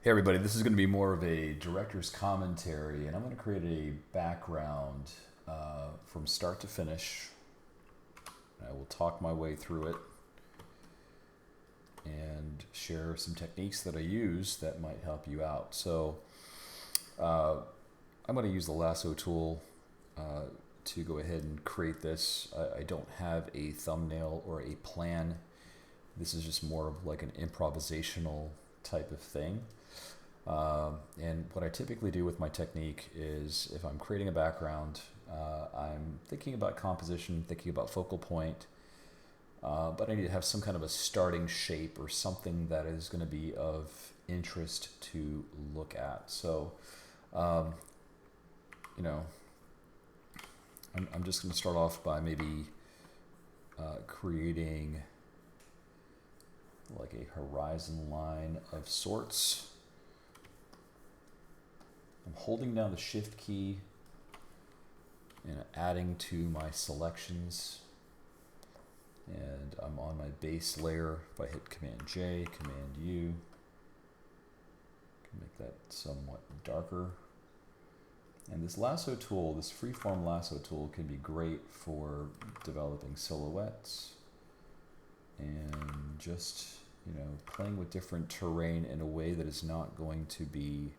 Hey everybody, this is going to be more of a director's commentary, and I'm going to create a background from start to finish. I will talk my way through it and share some techniques that I use that might help you out. So I'm going to use the Lasso Tool to go ahead and create this. I don't have a thumbnail or a plan. This is just more of like an improvisational type of thing. And what I typically do with my technique is if I'm creating a background, I'm thinking about composition, thinking about focal point, but I need to have some kind of a starting shape or something that is going to be of interest to look at. So, you know, I'm just going to start off by maybe creating like a horizon line of sorts. I'm holding down the shift key and adding to my selections, and I'm on my base layer. If I hit Command J, Command U, can make that somewhat darker. And this lasso tool, this freeform lasso tool, can be great for developing silhouettes and just, you know, playing with different terrain in a way that is not going to be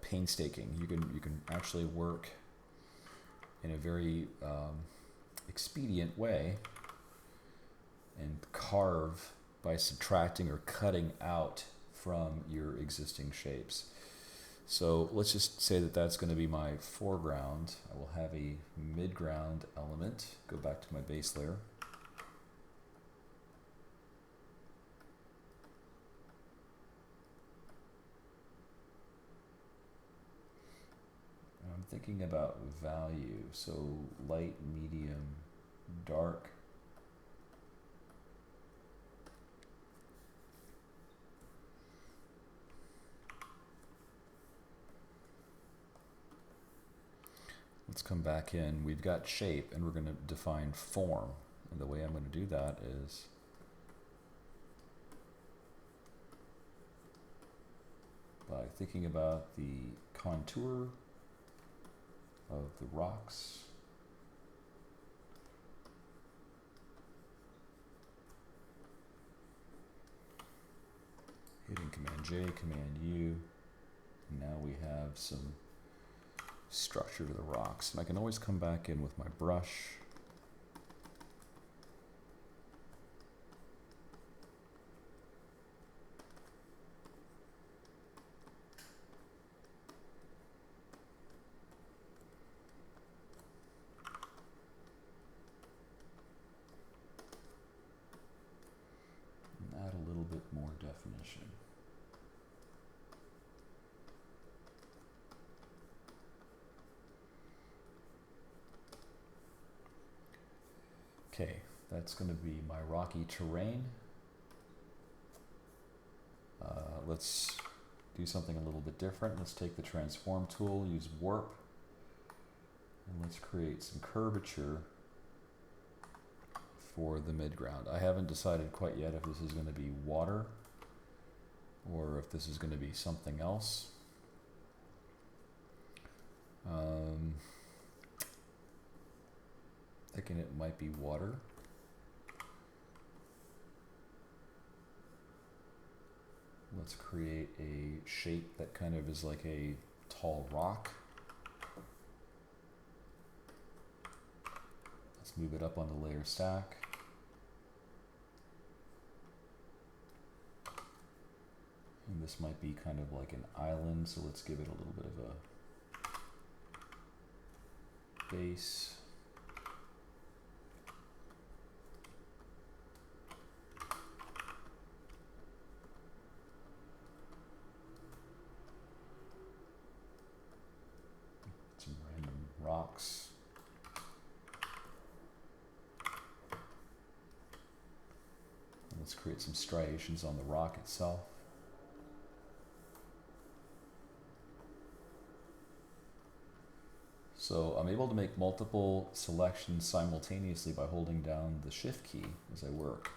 painstaking. You can actually work in a very expedient way and carve by subtracting or cutting out from your existing shapes. So let's just say that that's going to be my foreground. I will have a midground element. Go back to my base layer. I'm thinking about value, so light, medium, dark. Let's come back in. We've got shape, and we're going to define form. And the way I'm going to do that is by thinking about the contour of the rocks. Hitting Command J, Command U. Now we have some structure to the rocks. And I can always come back in with my brush. Add a little bit more definition. Okay, that's going to be my rocky terrain. Let's do something a little bit different. Let's take the transform tool, use warp, and let's create some curvature for the midground. I haven't decided quite yet if this is going to be water or if this is going to be something else. Thinking it might be water. Let's create a shape that kind of is like a tall rock. Let's move it up on the layer stack. And this might be kind of like an island, so let's give it a little bit of a base. Some random rocks. And let's create some striations on the rock itself. So I'm able to make multiple selections simultaneously by holding down the shift key as I work.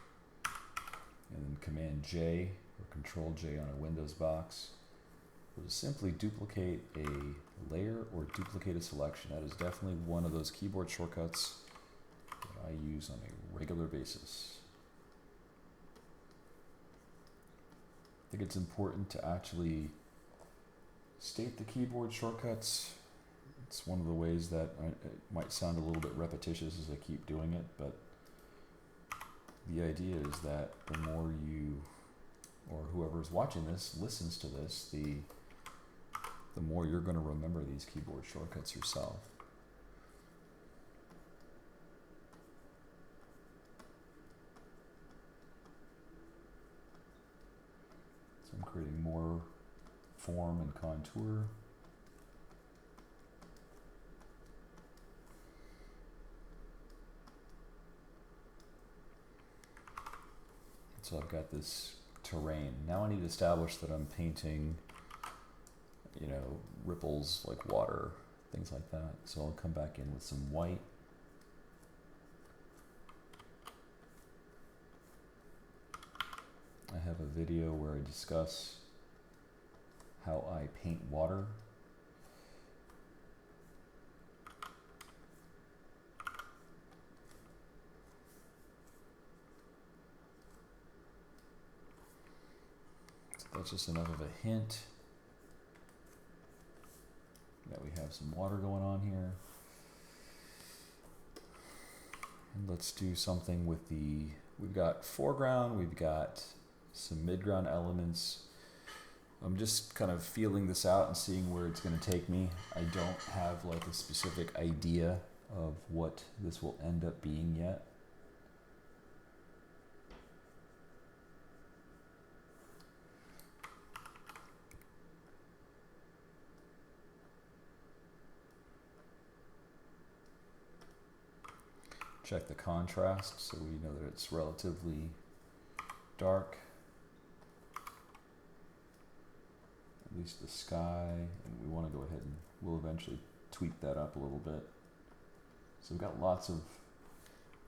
And then Command J or Control J on a Windows box will simply duplicate a layer or duplicate a selection. That is definitely one of those keyboard shortcuts that I use on a regular basis. I think it's important to actually state the keyboard shortcuts. It's one of the ways that it might sound a little bit repetitious as I keep doing it, but the idea is that the more you, or whoever's watching this, listens to this, the more you're going to remember these keyboard shortcuts yourself. So I'm creating more form and contour. So I've got this terrain. Now I need to establish that I'm painting, you know, ripples like water, things like that. So I'll come back in with some white. I have a video where I discuss how I paint water. So that's just enough of a hint that we have some water going on here. And let's do something with we've got foreground, we've got some midground elements. I'm just kind of feeling this out and seeing where it's going to take me. I don't have like a specific idea of what this will end up being yet. Check the contrast so we know that it's relatively dark. At least the sky, and we want to go ahead and we'll eventually tweak that up a little bit. So we've got lots of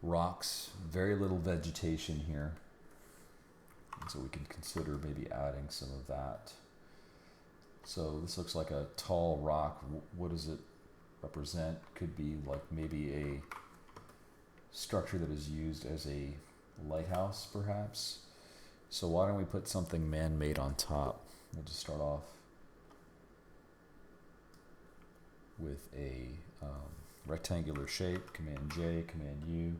rocks, very little vegetation here. And so we can consider maybe adding some of that. So this looks like a tall rock. What does it represent? Could be like maybe a structure that is used as a lighthouse, perhaps. So why don't we put something man-made on top? We'll just start off with a rectangular shape, Command J, Command U.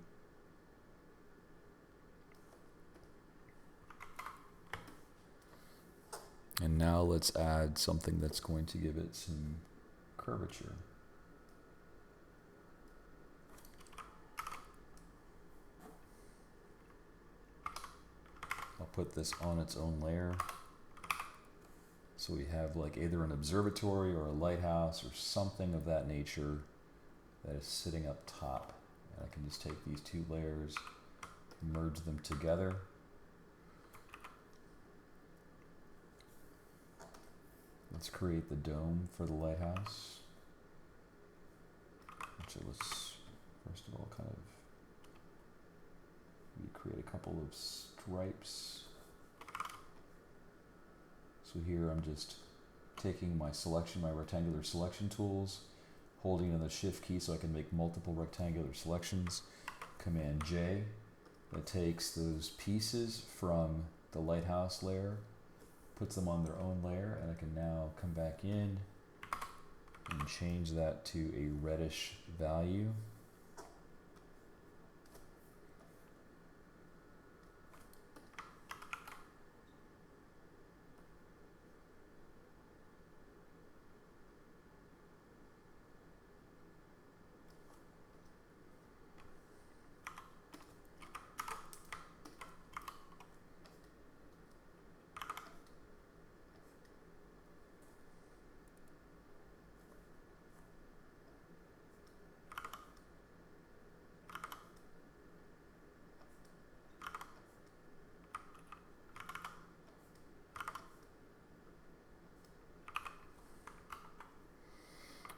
And now let's add something that's going to give it some curvature. I'll put this on its own layer. So we have like either an observatory or a lighthouse or something of that nature that is sitting up top. And I can just take these two layers, merge them together. Let's create the dome for the lighthouse. So let's first of all kind of create a couple of stripes. So here I'm just taking my selection, my rectangular selection tools, holding in the shift key so I can make multiple rectangular selections. Command J, that takes those pieces from the lighthouse layer, puts them on their own layer, and I can now come back in and change that to a reddish value.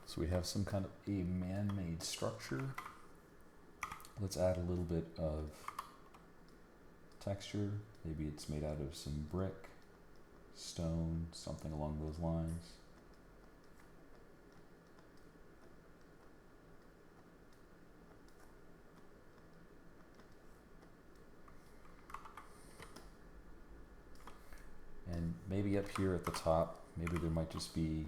So we have some kind of a man-made structure. Let's add a little bit of texture. Maybe it's made out of some brick. stone, something along those lines. And maybe up here at the top, maybe there might just be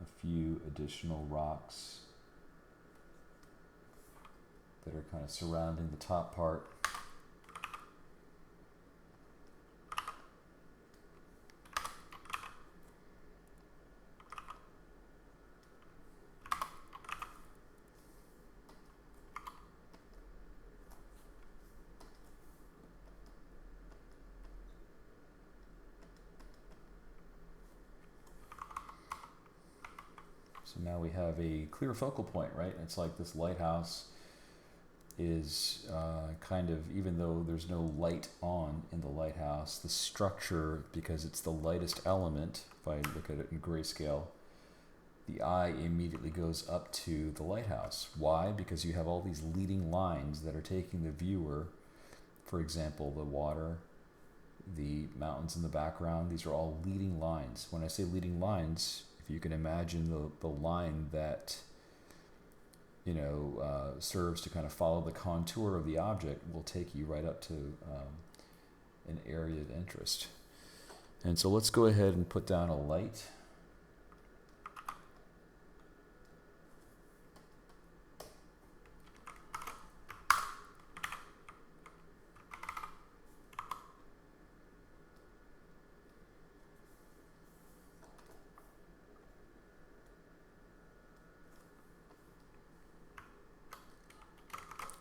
a few additional rocks that are kind of surrounding the top part. So now we have a clear focal point, right? It's like this lighthouse is kind of, even though there's no light on in the lighthouse, the structure, because it's the lightest element, if I look at it in grayscale, the eye immediately goes up to the lighthouse. Why? Because you have all these leading lines that are taking the viewer, for example, the water, the mountains in the background, these are all leading lines. When I say leading lines, if you can imagine the line that serves to kind of follow the contour of the object, will take you right up to an area of interest. And so let's go ahead and put down a light.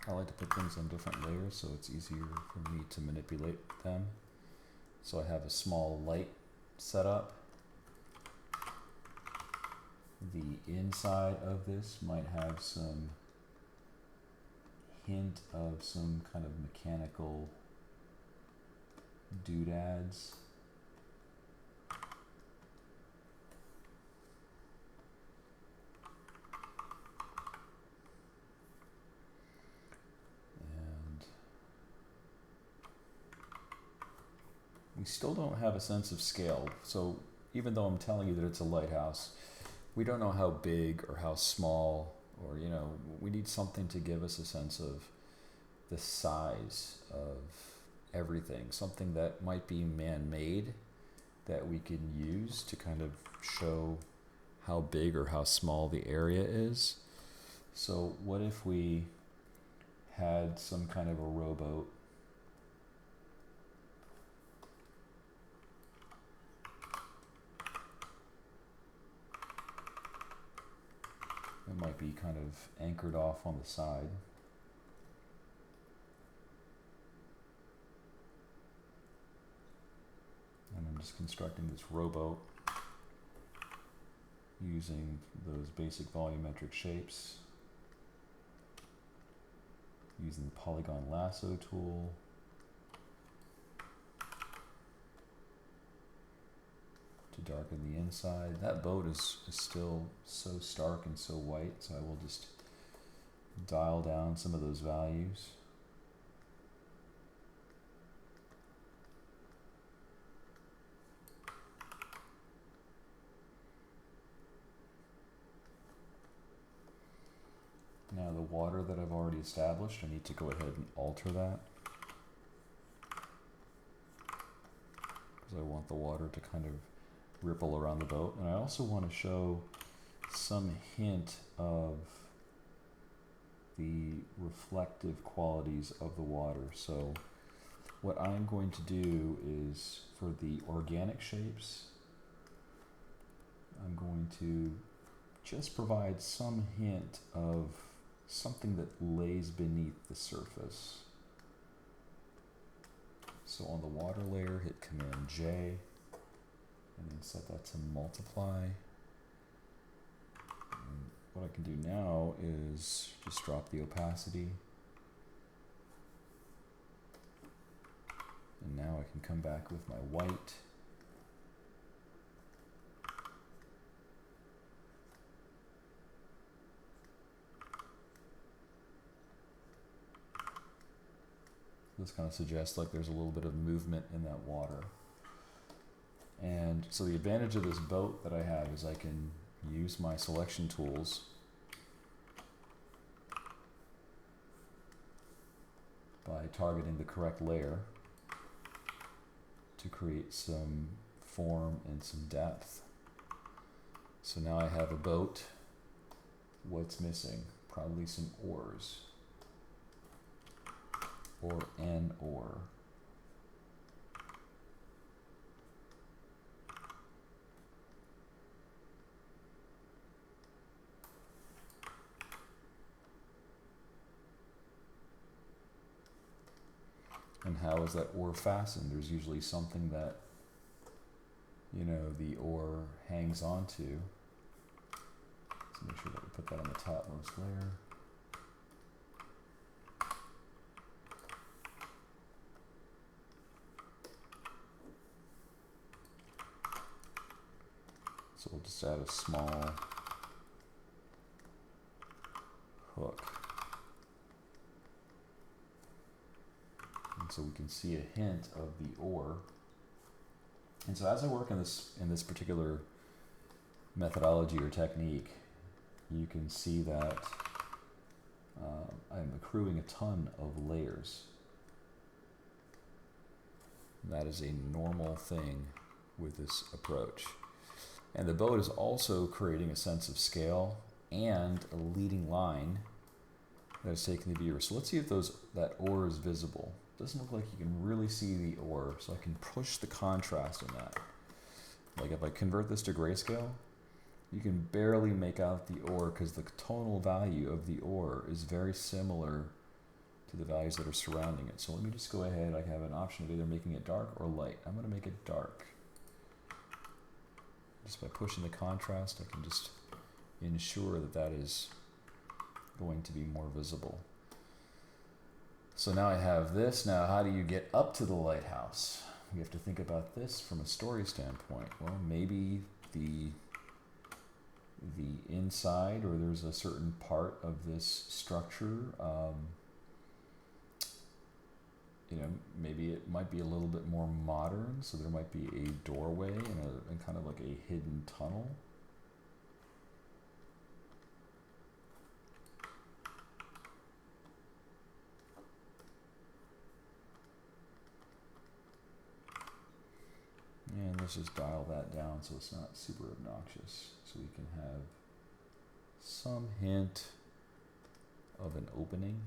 I like to put things on different layers so it's easier for me to manipulate them. So I have a small light set up. The inside of this might have some hint of some kind of mechanical doodads. We still don't have a sense of scale. So even though I'm telling you that it's a lighthouse, we don't know how big or how small, or, we need something to give us a sense of the size of everything. Something that might be man-made that we can use to kind of show how big or how small the area is. So what if we had some kind of a rowboat? It might be kind of anchored off on the side. And I'm just constructing this rowboat using those basic volumetric shapes, using the polygon lasso tool. To darken the inside. That boat is still so stark and so white, so I will just dial down some of those values. Now the water that I've already established, I need to go ahead and alter that, because I want the water to kind of ripple around the boat. And I also want to show some hint of the reflective qualities of the water. So what I'm going to do is, for the organic shapes, I'm going to just provide some hint of something that lays beneath the surface. So on the water layer, hit Command J, and then set that to multiply. And what I can do now is just drop the opacity. And now I can come back with my white. This kind of suggests like there's a little bit of movement in that water. And so the advantage of this boat that I have is I can use my selection tools by targeting the correct layer to create some form and some depth. So now I have a boat. What's missing? Probably some oars, or an oar. And how is that oar fastened? There's usually something that, you know, the oar hangs onto. So make sure that we put that on the topmost layer. So we'll just add a small hook. And so we can see a hint of the oar. And so as I work in this particular methodology or technique, you can see that I'm accruing a ton of layers. That is a normal thing with this approach. And the boat is also creating a sense of scale and a leading line that is taking the viewer. So let's see if that oar is visible. Doesn't look like you can really see the oar, so I can push the contrast in that. Like if I convert this to grayscale, you can barely make out the oar because the tonal value of the oar is very similar to the values that are surrounding it. So let me just go ahead. I have an option of either making it dark or light. I'm going to make it dark. Just by pushing the contrast, I can just ensure that that is going to be more visible. So now I have this. Now how do you get up to the lighthouse? We have to think about this from a story standpoint. Well, maybe the inside, or there's a certain part of this structure, you know, maybe it might be a little bit more modern, so there might be a doorway and kind of like a hidden tunnel. And let's just dial that down so it's not super obnoxious, so we can have some hint of an opening.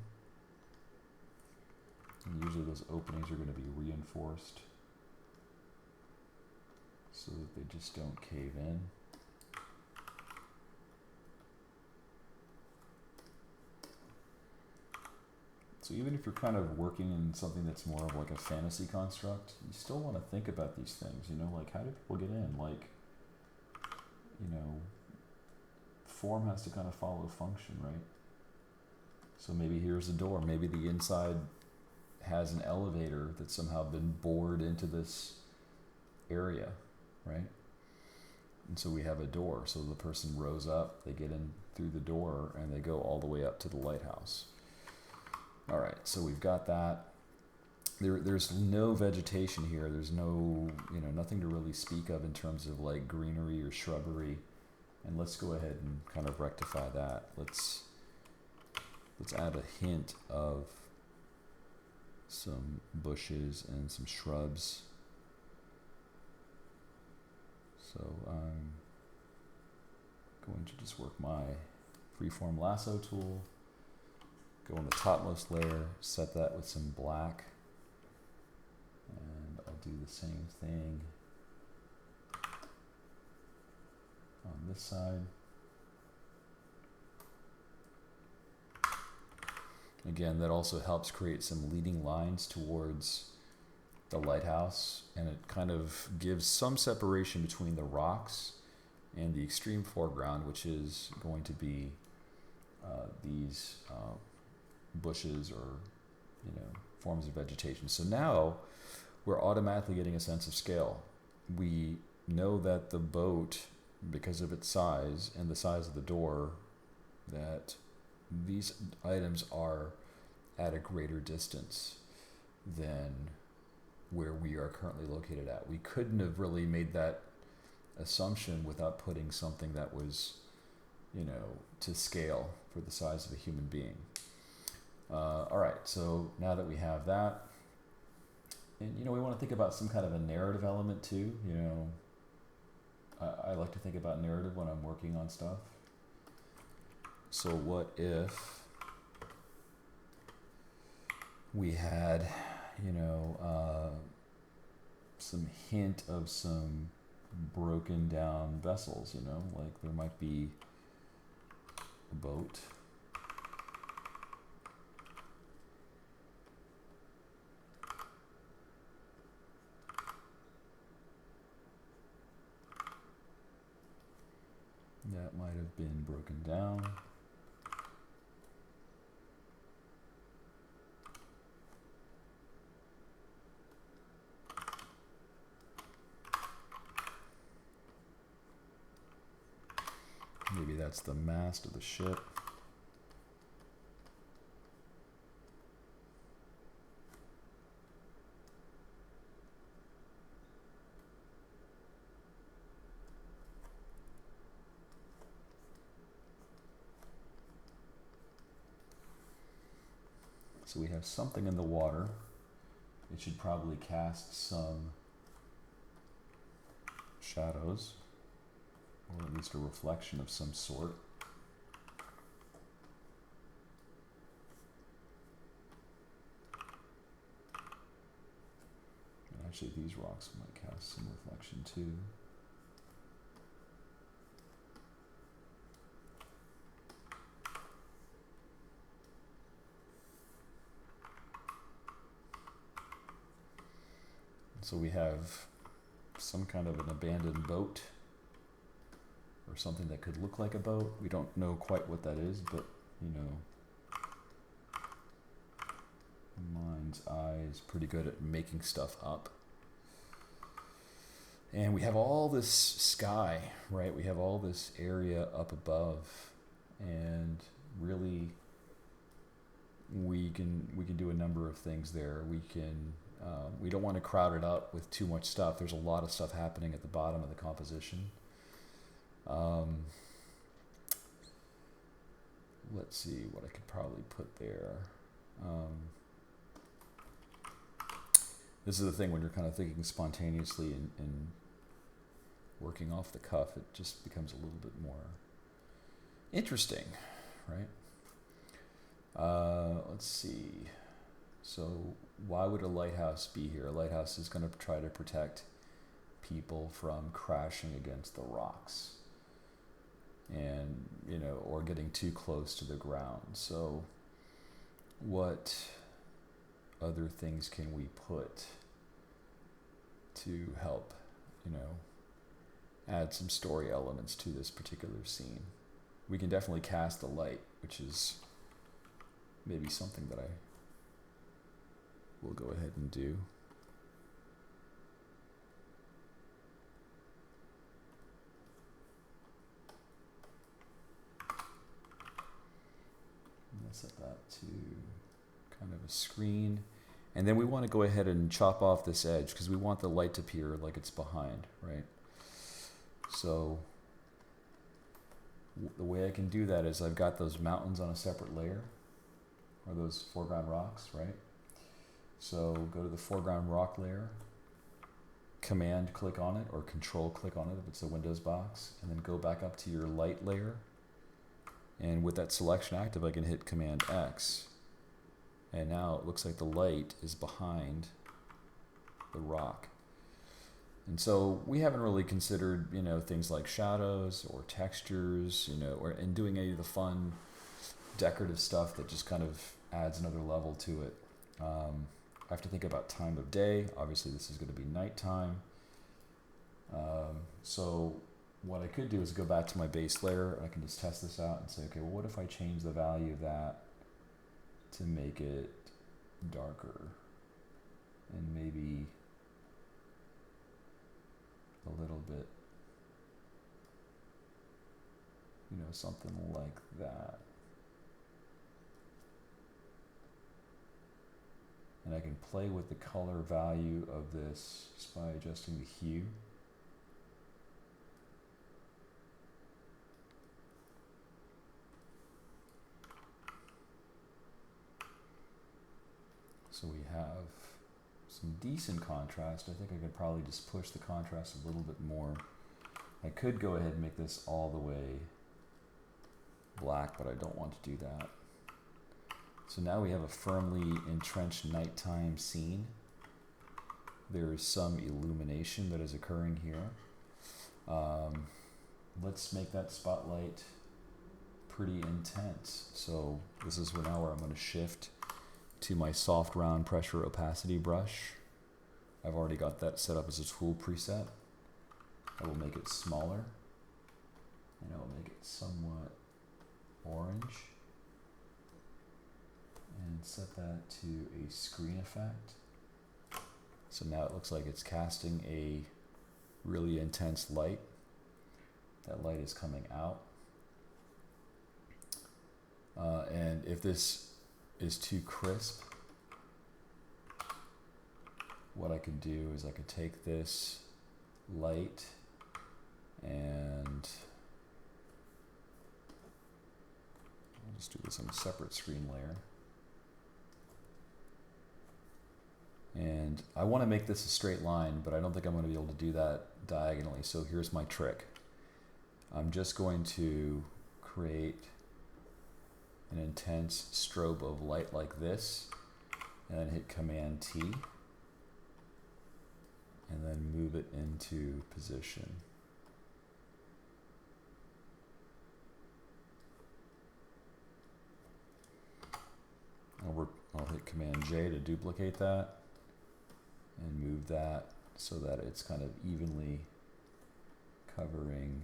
And usually those openings are going to be reinforced so that they just don't cave in. So even if you're kind of working in something that's more of like a fantasy construct, you still want to think about these things, you know, like how do people get in? Like, you know, form has to kind of follow function, right? So maybe here's a door, maybe the inside has an elevator that's somehow been bored into this area, right? And so we have a door, so the person rows up, they get in through the door, and they go all the way up to the lighthouse. All right, so we've got that. There's no vegetation here. There's no, you know, nothing to really speak of in terms of like greenery or shrubbery. And let's go ahead and kind of rectify that. Let's add a hint of some bushes and some shrubs. So I'm going to just work my freeform lasso tool. Go on the topmost layer, set that with some black, and I'll do the same thing on this side. Again, that also helps create some leading lines towards the lighthouse, and it kind of gives some separation between the rocks and the extreme foreground, which is going to be these bushes or, you know, forms of vegetation. So now we're automatically getting a sense of scale. We know that the boat, because of its size and the size of the door, that these items are at a greater distance than where we are currently located at. We couldn't have really made that assumption without putting something that was, to scale for the size of a human being. All right, so now that we have that, and we want to think about some kind of a narrative element too. I like to think about narrative when I'm working on stuff. So what if we had, some hint of some broken down vessels, like there might be a boat. That might have been broken down. Maybe that's the mast of the ship. So we have something in the water. It should probably cast some shadows, or at least a reflection of some sort. And actually these rocks might cast some reflection too. So we have some kind of an abandoned boat, or something that could look like a boat. We don't know quite what that is, but mind's eye is pretty good at making stuff up. And we have all this sky, right? We have all this area up above, and really we can do a number of things there. We don't want to crowd it up with too much stuff. There's a lot of stuff happening at the bottom of the composition. Let's see what I could probably put there. This is the thing when you're kind of thinking spontaneously and working off the cuff, it just becomes a little bit more interesting, right? Let's see. So why would a lighthouse be here? A lighthouse is going to try to protect people from crashing against the rocks and, or getting too close to the ground. So what other things can we put to help, add some story elements to this particular scene? We can definitely cast the light, which is maybe something that I will go ahead and do. I'll set that to kind of a screen. And then we want to go ahead and chop off this edge because we want the light to appear like it's behind, right? So the way I can do that is I've got those mountains on a separate layer, or those foreground rocks, right? So go to the foreground rock layer, Command click on it, or Control click on it if it's a Windows box, and then go back up to your light layer. And with that selection active, I can hit Command X. And now it looks like the light is behind the rock. And so we haven't really considered, things like shadows or textures, and doing any of the fun decorative stuff that just kind of adds another level to it. I have to think about time of day. Obviously, this is going to be nighttime. So what I could do is go back to my base layer, and I can just test this out and say, okay, well, what if I change the value of that to make it darker, and maybe a little bit, something like that. And I can play with the color value of this just by adjusting the hue. So we have some decent contrast. I think I could probably just push the contrast a little bit more. I could go ahead and make this all the way black, but I don't want to do that. So now we have a firmly entrenched nighttime scene. There is some illumination that is occurring here. Let's make that spotlight pretty intense. So this is now where I'm going to shift to my soft round pressure opacity brush. I've already got that set up as a tool preset. I will make it smaller, and I will make it somewhat orange, and set that to a screen effect. So now it looks like it's casting a really intense light. That light is coming out. And if this is too crisp, what I could do is I could take this light and I'll just do this on a separate screen layer. And I want to make this a straight line, but I don't think I'm going to be able to do that diagonally. So here's my trick. I'm just going to create an intense strobe of light like this, and then hit Command T, and then move it into position. I'll hit Command J to duplicate that and move that so that it's kind of evenly covering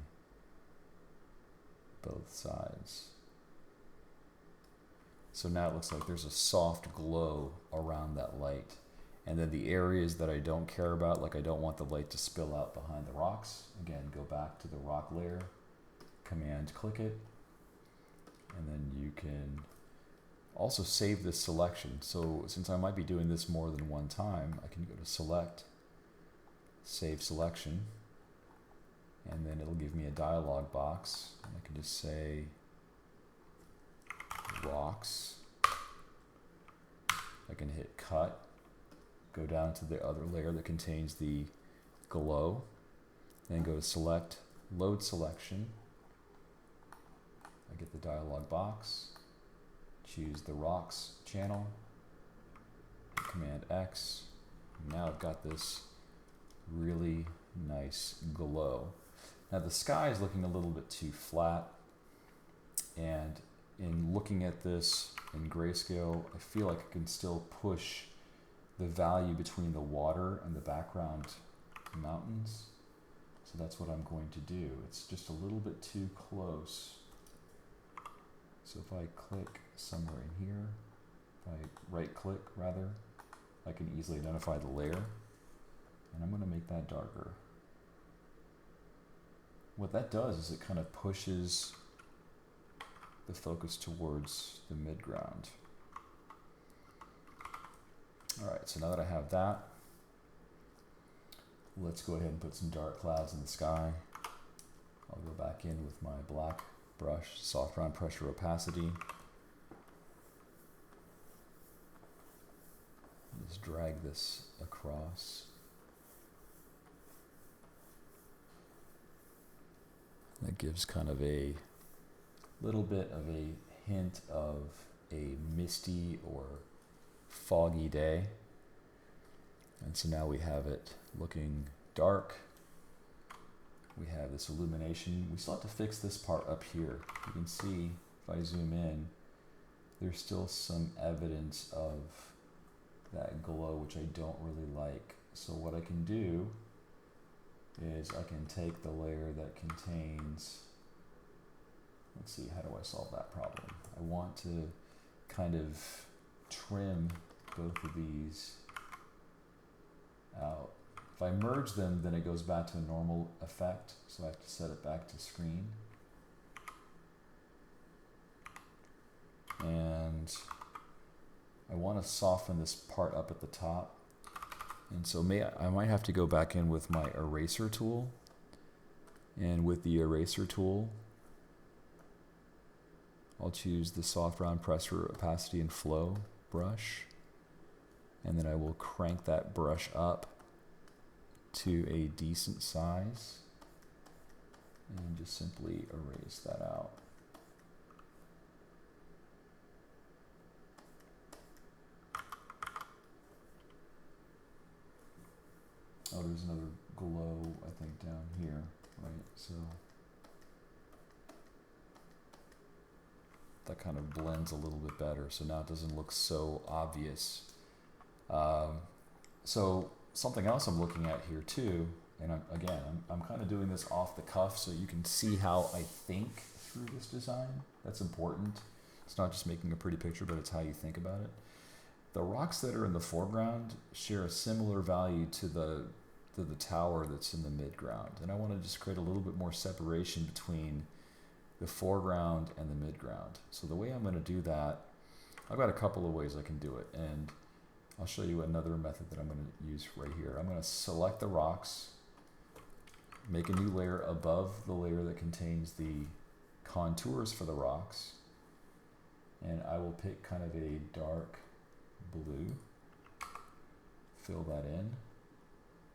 both sides. So now it looks like there's a soft glow around that light. And then the areas that I don't care about, like I don't want the light to spill out behind the rocks, again, go back to the rock layer, Command click it, and then you can also save this selection. So since I might be doing this more than one time, I can go to Select, Save Selection, and then it'll give me a dialog box, and I can just say rocks. I can hit cut, go down to the other layer that contains the glow, then go to select, load selection. I get the dialog box, choose the rocks channel, Command X. Now I've got this really nice glow. Now the sky is looking a little bit too flat, and in looking at this in grayscale, I feel like I can still push the value between the water and the background mountains. So that's what I'm going to do. It's just a little bit too close. So if I click somewhere in here, if I right click rather, I can easily identify the layer, and I'm going to make that darker. What that does is it kind of pushes the focus towards the midground. Alright, so now that I have that, let's go ahead and put some dark clouds in the sky. I'll go back in with my black brush, soft round pressure opacity. Just drag this across. That gives kind of a little bit of a hint of a misty or foggy day. And so now we have it looking dark. We have this illumination. We still have to fix this part up here. You can see, if I zoom in, there's still some evidence of that glow, which I don't really like. So what I can do is I can take the layer that contains, let's see, how do I solve that problem? I want to kind of trim both of these out. If I merge them, then it goes back to a normal effect, so I have to set it back to screen. And I want to soften this part up at the top. And so I might have to go back in with my eraser tool. And with the eraser tool, I'll choose the soft round pressure opacity and flow brush. And then I will crank that brush up to a decent size. And just simply erase that out. Oh, there's another glow, I think, down here, right? So that kind of blends a little bit better. So now it doesn't look so obvious. So something else I'm looking at here too, and I'm kind of doing this off the cuff so you can see how I think through this design. That's important. It's not just making a pretty picture, but it's how you think about it. The rocks that are in the foreground share a similar value to the tower that's in the midground. And I want to just create a little bit more separation between the foreground and the midground. So the way I'm going to do that, I've got a couple of ways I can do it. And I'll show you another method that I'm going to use right here. I'm going to select the rocks, make a new layer above the layer that contains the contours for the rocks. And I will pick kind of a dark blue, fill that in,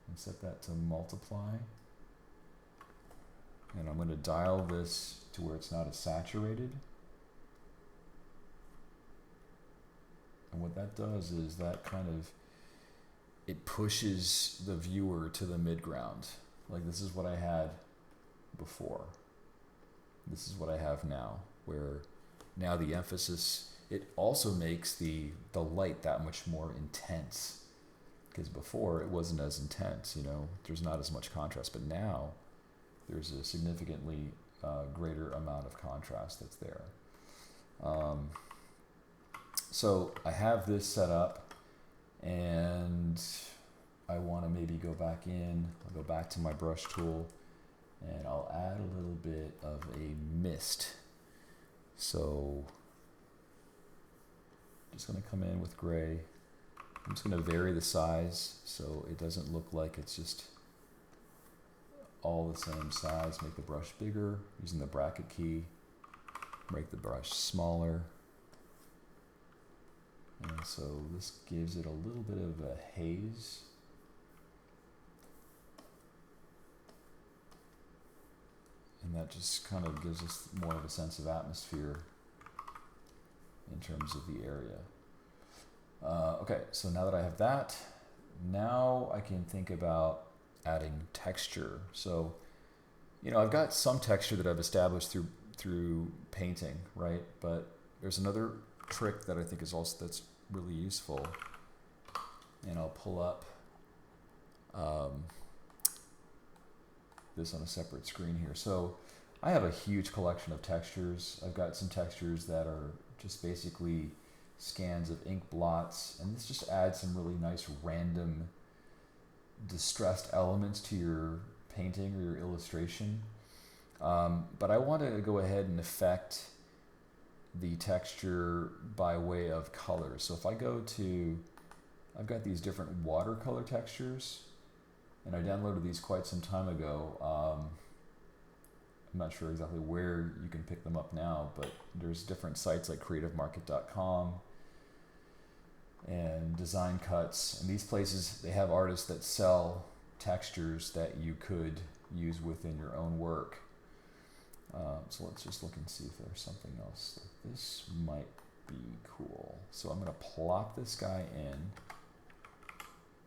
and set that to multiply. And I'm going to dial this to where it's not as saturated. And what that does is that kind of, it pushes the viewer to the midground. Like this is what I had before. This is what I have now, where now the emphasis, it also makes the light that much more intense. Because before it wasn't as intense, you know, there's not as much contrast, but now there's a significantly greater amount of contrast that's there. So I have this set up, and I want to maybe go back in, I'll go back to my brush tool, and I'll add a little bit of a mist. So just going to come in with gray. I'm just going to vary the size so it doesn't look like it's just all the same size. Make the brush bigger using the bracket key. Make the brush smaller. And so this gives it a little bit of a haze. And that just kind of gives us more of a sense of atmosphere in terms of the area. Okay, so now that I have that, now I can think about adding texture. So, you know, I've got some texture that I've established through painting, right? But there's another trick that I think is also that's really useful. And I'll pull up this on a separate screen here. So I have a huge collection of textures. I've got some textures that are just basically scans of ink blots, and this just adds some really nice random distressed elements to your painting or your illustration. But I want to go ahead and affect the texture by way of colors. So if I go to, I've got these different watercolor textures, and I downloaded these quite some time ago. I'm not sure exactly where you can pick them up now, but there's different sites like creativemarket.com and Design Cuts, and these places, they have artists that sell textures that you could use within your own work. So let's just look and see if there's something else. This might be cool. So I'm going to plop this guy in,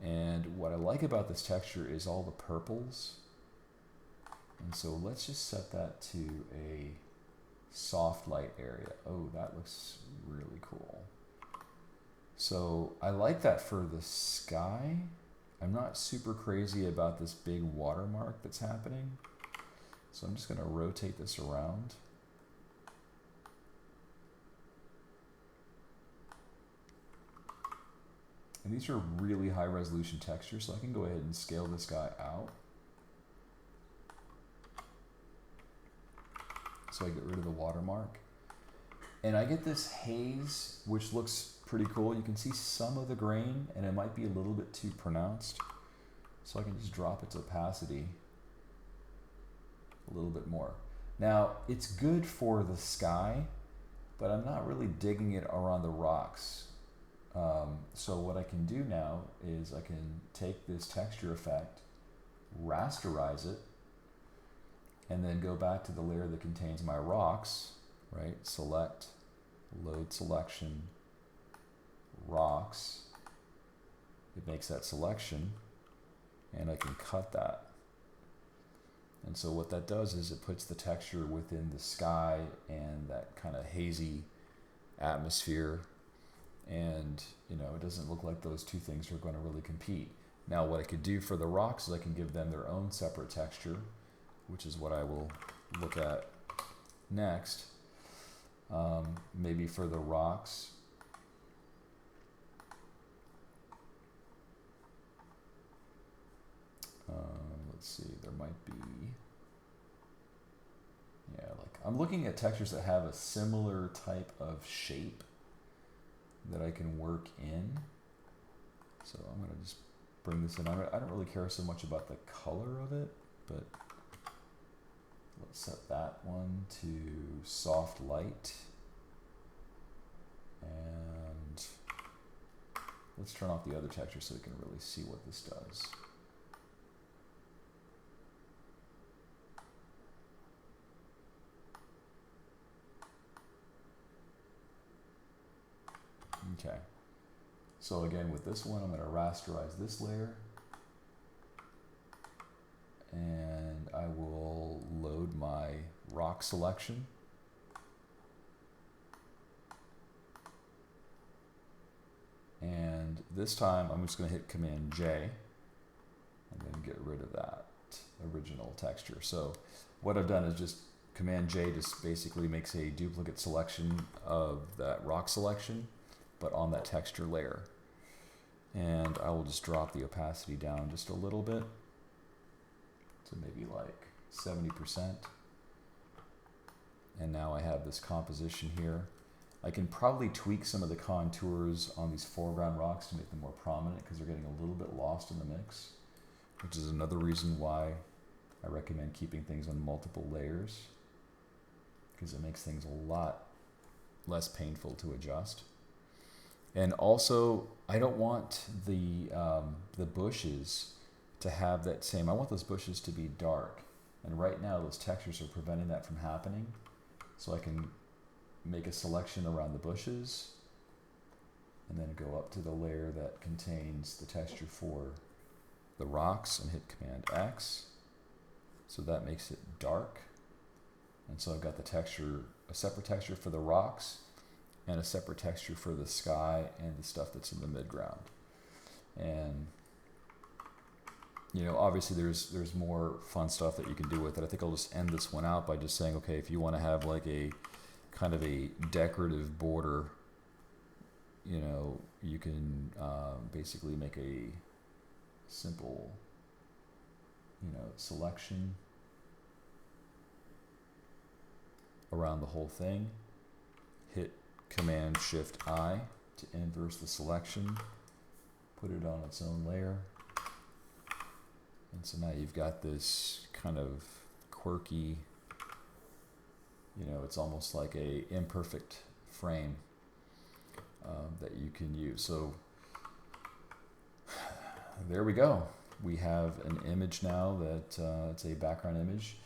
and what I like about this texture is all the purples. And so let's just set that to a soft light area. Oh, that looks really cool. So I like that for the sky. I'm not super crazy about this big watermark that's happening. So I'm just going to rotate this around. And these are really high resolution textures, so I can go ahead and scale this guy out. So I get rid of the watermark. And I get this haze, which looks pretty cool. You can see some of the grain, and it might be a little bit too pronounced. So I can just drop its opacity a little bit more. Now, it's good for the sky, but I'm not really digging it around the rocks. So what I can do now is I can take this texture effect, rasterize it, and then go back to the layer that contains my rocks, right? Select, load selection, rocks. It makes that selection, and I can cut that. And so what that does is it puts the texture within the sky and that kind of hazy atmosphere. And, you know, it doesn't look like those two things are going to really compete. Now, what I could do for the rocks is I can give them their own separate texture, which is what I will look at next. Maybe for the rocks, let's see, there might be, yeah, like I'm looking at textures that have a similar type of shape that I can work in. So I'm going to just bring this in. I don't really care so much about the color of it, but let's set that one to soft light. And let's turn off the other texture so we can really see what this does. Okay, so again with this one I'm going to rasterize this layer, and I will load my rock selection. And this time I'm just going to hit Command J and then get rid of that original texture. So what I've done is just Command J just basically makes a duplicate selection of that rock selection, but on that texture layer. And I will just drop the opacity down just a little bit to maybe like 70%. And now I have this composition here. I can probably tweak some of the contours on these foreground rocks to make them more prominent because they're getting a little bit lost in the mix, which is another reason why I recommend keeping things on multiple layers, because it makes things a lot less painful to adjust. And also, I don't want the bushes to have that same, I want those bushes to be dark. And right now, those textures are preventing that from happening. So I can make a selection around the bushes and then go up to the layer that contains the texture for the rocks and hit Command X. So that makes it dark. And so I've got the texture, a separate texture for the rocks and a separate texture for the sky and the stuff that's in the midground. And you know, obviously there's more fun stuff that you can do with it. I think I'll just end this one out by just saying, okay, if you want to have like a kind of a decorative border, you know, you can basically make a simple, you know, selection around the whole thing. Hit Command Shift I to inverse the selection, put it on its own layer. And so now you've got this kind of quirky, you know, it's almost like a imperfect frame that you can use. So there we go. We have an image now that it's a background image.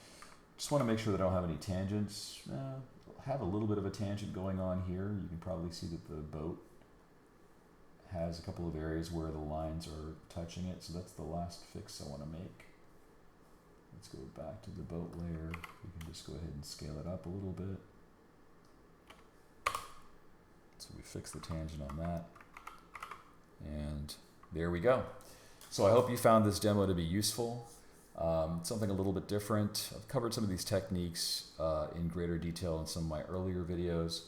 Just want to make sure that I don't have any tangents. Have a little bit of a tangent going on here. You can probably see that the boat has a couple of areas where the lines are touching it, so that's the last fix I want to make. Let's go back to the boat layer. We can just go ahead and scale it up a little bit. So we fix the tangent on that. And there we go. So I hope you found this demo to be useful. Something a little bit different. I've covered some of these techniques in greater detail in some of my earlier videos,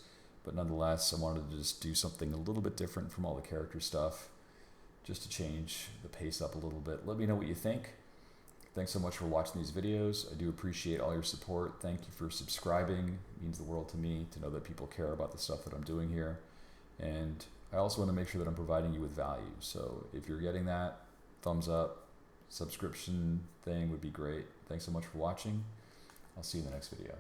but nonetheless, I wanted to just do something a little bit different from all the character stuff, just to change the pace up a little bit. Let me know what you think. Thanks so much for watching these videos. I do appreciate all your support. Thank you for subscribing. It means the world to me to know that people care about the stuff that I'm doing here. And I also want to make sure that I'm providing you with value. So if you're getting that, thumbs up, subscription thing would be great. Thanks so much for watching. I'll see you in the next video.